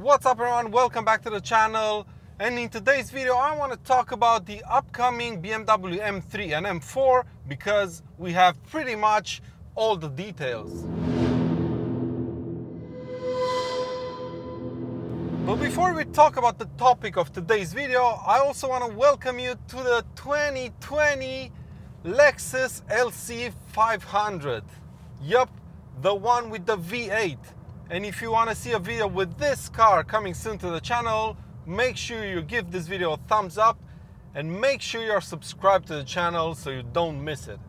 What's up everyone, welcome back to the channel, and in today's video I want to talk about the upcoming BMW M3 and M4 because we have pretty much all the details. But before we talk about the topic of today's video, I also want to welcome you to the 2020 Lexus LC 500. Yup, the one with the V8. And if you want to see a video with this car coming soon to the channel, make sure you give this video a thumbs up and make sure you're subscribed to the channel so you don't miss it.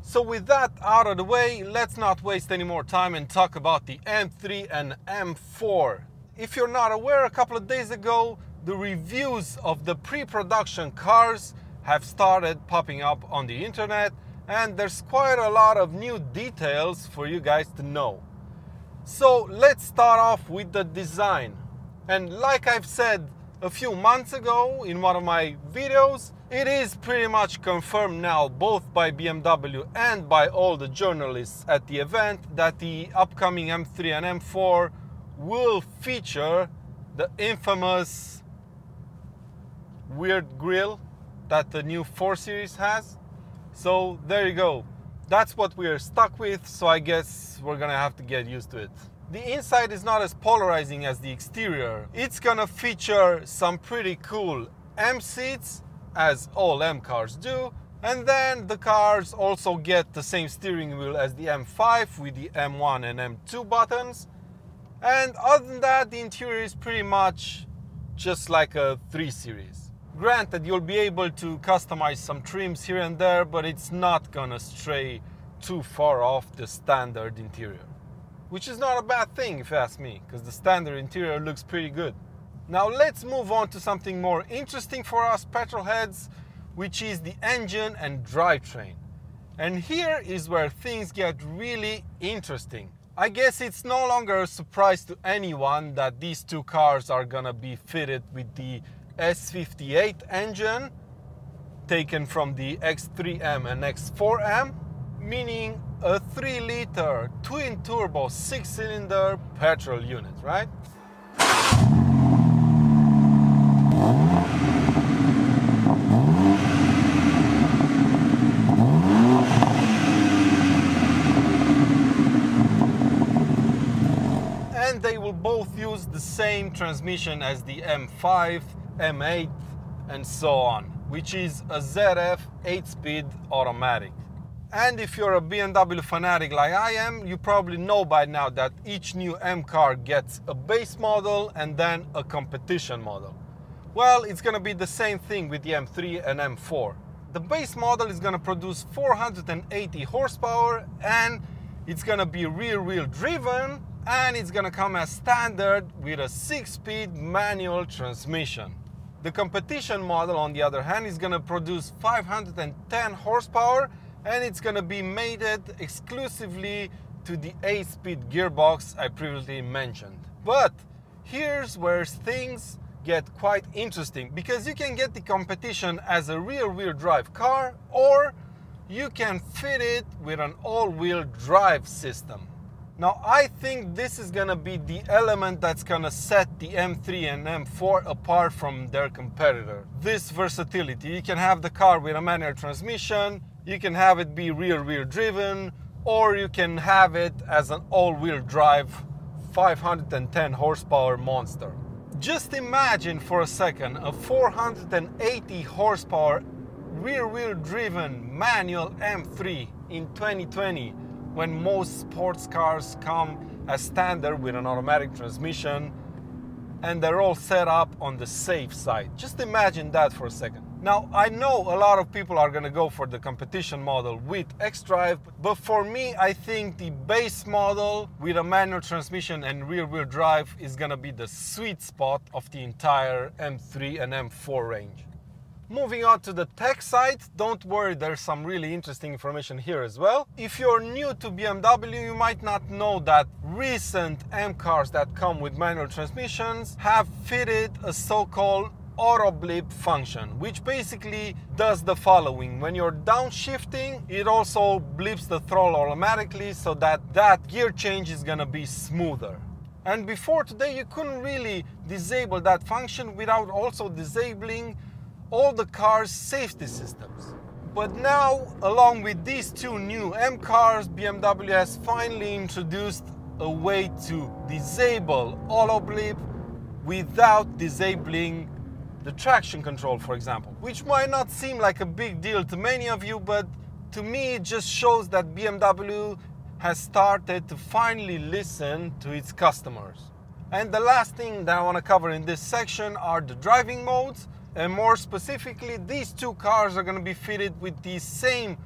So with that out of the way, let's not waste any more time and talk about the M3 and M4. If you're not aware, a couple of days ago, the reviews of the pre-production cars have started popping up on the internet, and there's quite a lot of new details for you guys to know. So let's start off with the design. And like I've said a few months ago in one of my videos, it is pretty much confirmed now, both by BMW and by all the journalists at the event, that the upcoming M3 and M4 will feature the infamous weird grille that the new 4 Series has. So there you go. That's what we're stuck with, so I guess we're gonna have to get used to it. The inside is not as polarizing as the exterior. It's gonna feature some pretty cool M seats, as all M cars do, and then the cars also get the same steering wheel as the M5 with the M1 and M2 buttons. And other than that, the interior is pretty much just like a 3 Series. Granted, you'll be able to customize some trims here and there, but it's not gonna stray too far off the standard interior. Which is not a bad thing if you ask me, because the standard interior looks pretty good. Now let's move on to something more interesting for us petrolheads, which is the engine and drivetrain. And here is where things get really interesting. I guess it's no longer a surprise to anyone that these two cars are gonna be fitted with the S58 engine taken from the X3M and X4M, meaning a 3-liter twin-turbo 6-cylinder petrol unit, right? And they will both use the same transmission as the M5, M8 and so on, which is a ZF 8-speed automatic. And if you're a BMW fanatic like I am, you probably know by now that each new M car gets a base model and then a competition model. Well, it's gonna be the same thing with the M3 and M4. The base model is gonna produce 480 horsepower and it's gonna be rear-wheel driven, and it's gonna come as standard with a 6-speed manual transmission. The competition model, on the other hand, is gonna produce 510 horsepower and it's gonna be mated exclusively to the 8-speed gearbox I previously mentioned. But here's where things get quite interesting, because you can get the competition as a rear-wheel drive car, or you can fit it with an all-wheel drive system. Now I think this is gonna be the element that's gonna set the M3 and M4 apart from their competitor. This versatility. You can have the car with a manual transmission, you can have it be rear-wheel driven, or you can have it as an all-wheel drive 510 horsepower monster. Just imagine for a second a 480 horsepower rear-wheel driven manual M3 in 2020, when most sports cars come as standard with an automatic transmission and they're all set up on the safe side. Just imagine that for a second. Now, I know a lot of people are gonna go for the competition model with xDrive, but for me, I think the base model with a manual transmission and rear-wheel drive is gonna be the sweet spot of the entire M3 and M4 range. Moving on to the tech side, don't worry, there's some really interesting information here as well. If you're new to BMW, you might not know that recent M cars that come with manual transmissions have fitted a so-called auto blip function, which basically does the following. When you're downshifting, it also blips the throttle automatically so that gear change is gonna be smoother. And before today, you couldn't really disable that function without also disabling all the car's safety systems. But now, along with these two new M cars, BMW has finally introduced a way to disable auto blip without disabling the traction control, for example, which might not seem like a big deal to many of you, but to me it just shows that BMW has started to finally listen to its customers. And the last thing that I want to cover in this section are the driving modes, and more specifically, these two cars are going to be fitted with the same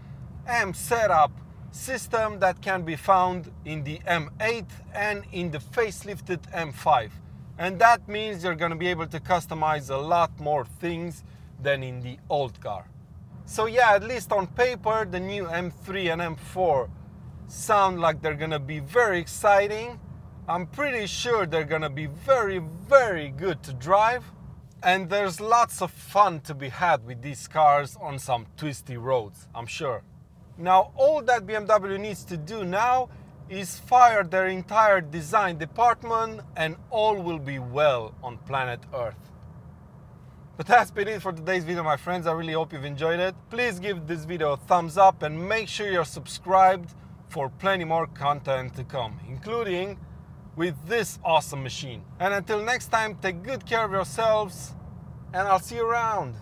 M setup system that can be found in the M8 and in the facelifted M5. And that means you're going to be able to customize a lot more things than in the old car. So yeah, at least on paper, the new M3 and M4 sound like they're going to be very exciting. I'm pretty sure they're going to be very, very good to drive. And there's lots of fun to be had with these cars on some twisty roads, I'm sure. Now, all that BMW needs to do now is fire their entire design department and all will be well on planet Earth. But that's been it for today's video, my friends. I really hope you've enjoyed it. Please give this video a thumbs up and make sure you're subscribed for plenty more content to come, including with this awesome machine. And until next time, take good care of yourselves and I'll see you around.